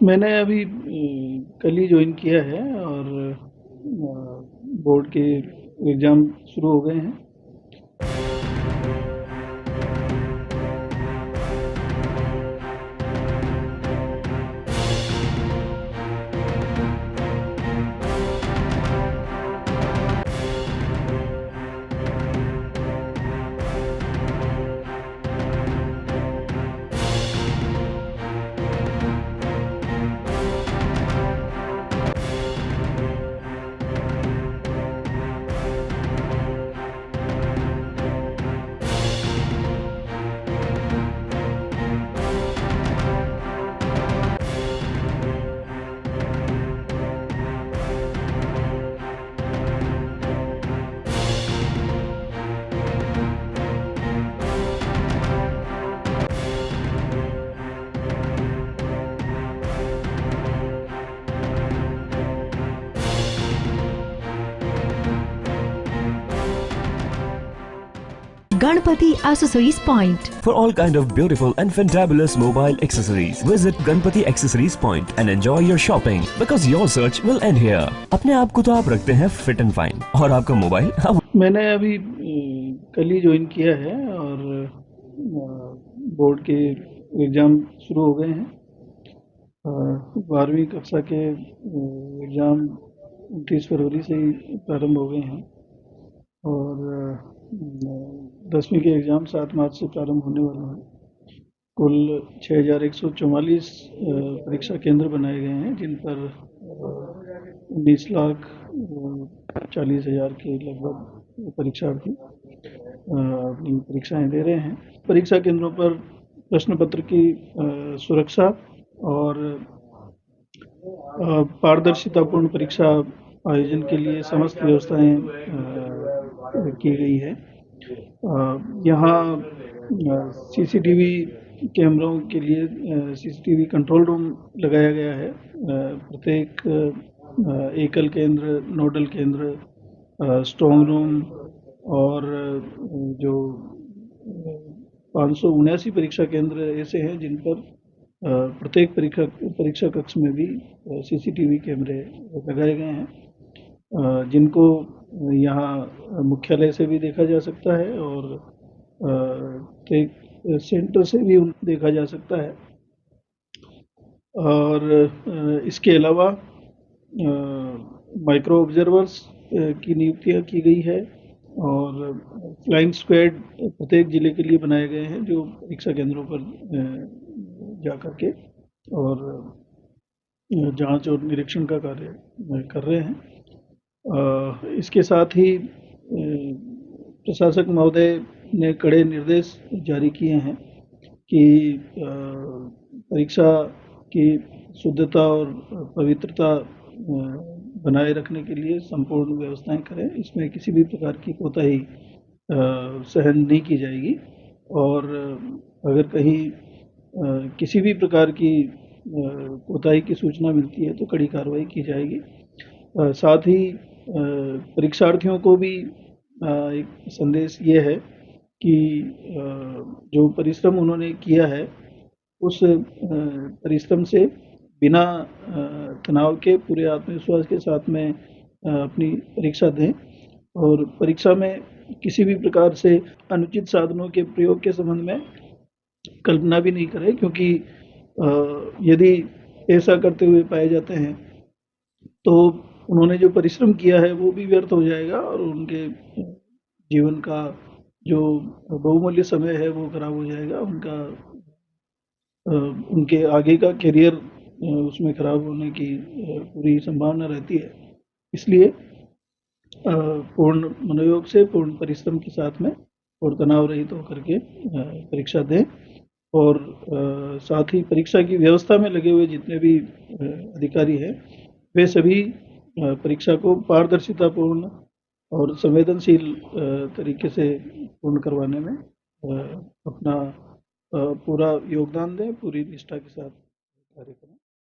मैंने अभी कल ही ज्वाइन किया है और बोर्ड के एग्ज़ाम शुरू हो गए हैं। Ganpati Accessories Point. For all kind of beautiful and fantabulous mobile accessories, visit Ganpati Accessories Point and enjoy your shopping because your search will end here. अपने आप को तो आप रखते हैं फिट एंड फाइन और आपका मोबाइल मैंने अभी कल ही ज्वाइन किया है और बोर्ड के एग्ज़ाम शुरू हो गए हैं। 12वीं कक्षा के एग्ज़ाम 29 फरवरी से ही प्रारंभ हो गए हैं और 10वीं के एग्ज़ाम 7 मार्च से प्रारंभ होने वाले हैं। कुल 6144 परीक्षा केंद्र बनाए गए हैं जिन पर 19,40,000 के लगभग परीक्षार्थी अपनी परीक्षाएं दे रहे हैं। परीक्षा केंद्रों पर प्रश्न पत्र की सुरक्षा और पारदर्शितापूर्ण परीक्षा आयोजन के लिए समस्त व्यवस्थाएं की गई है। यहाँ सीसीटीवी कैमरों के लिए सीसीटीवी कंट्रोल रूम लगाया गया है। प्रत्येक एकल केंद्र, नोडल केंद्र, स्ट्रॉन्ग रूम और जो 579 परीक्षा केंद्र ऐसे हैं जिन पर प्रत्येक परीक्षा कक्ष में भी सीसीटीवी कैमरे लगाए गए हैं जिनको यहाँ मुख्यालय से भी देखा जा सकता है और प्रत्येक सेंटर से भी देखा जा सकता है। और इसके अलावा माइक्रो ऑब्जर्वर्स की नियुक्तियाँ की गई है और फ्लाइंग स्क्वाड प्रत्येक जिले के लिए बनाए गए हैं जो परीक्षा केंद्रों पर जा कर के और जांच और निरीक्षण का कार्य कर रहे हैं। इसके साथ ही प्रशासक महोदय ने कड़े निर्देश जारी किए हैं कि परीक्षा की शुद्धता और पवित्रता बनाए रखने के लिए संपूर्ण व्यवस्थाएं करें। इसमें किसी भी प्रकार की कोताही सहन नहीं की जाएगी और अगर कहीं किसी भी प्रकार की कोताही की सूचना मिलती है तो कड़ी कार्रवाई की जाएगी। साथ ही परीक्षार्थियों को भी एक संदेश ये है कि जो परिश्रम उन्होंने किया है उस परिश्रम से बिना तनाव के पूरे आत्मविश्वास के साथ में अपनी परीक्षा दें और परीक्षा में किसी भी प्रकार से अनुचित साधनों के प्रयोग के संबंध में कल्पना भी नहीं करें, क्योंकि यदि ऐसा करते हुए पाए जाते हैं तो उन्होंने जो परिश्रम किया है वो भी व्यर्थ हो जाएगा और उनके जीवन का जो बहुमूल्य समय है वो खराब हो जाएगा। उनके आगे का करियर उसमें खराब होने की पूरी संभावना रहती है। इसलिए पूर्ण मनोयोग से, पूर्ण परिश्रम के साथ में और तनाव रहित होकर के परीक्षा दें और साथ ही परीक्षा की व्यवस्था में लगे हुए जितने भी अधिकारी हैं वे सभी परीक्षा को पारदर्शितापूर्ण और संवेदनशील तरीके से पूर्ण करवाने में अपना पूरा योगदान दें, पूरी निष्ठा के साथ कार्य करें।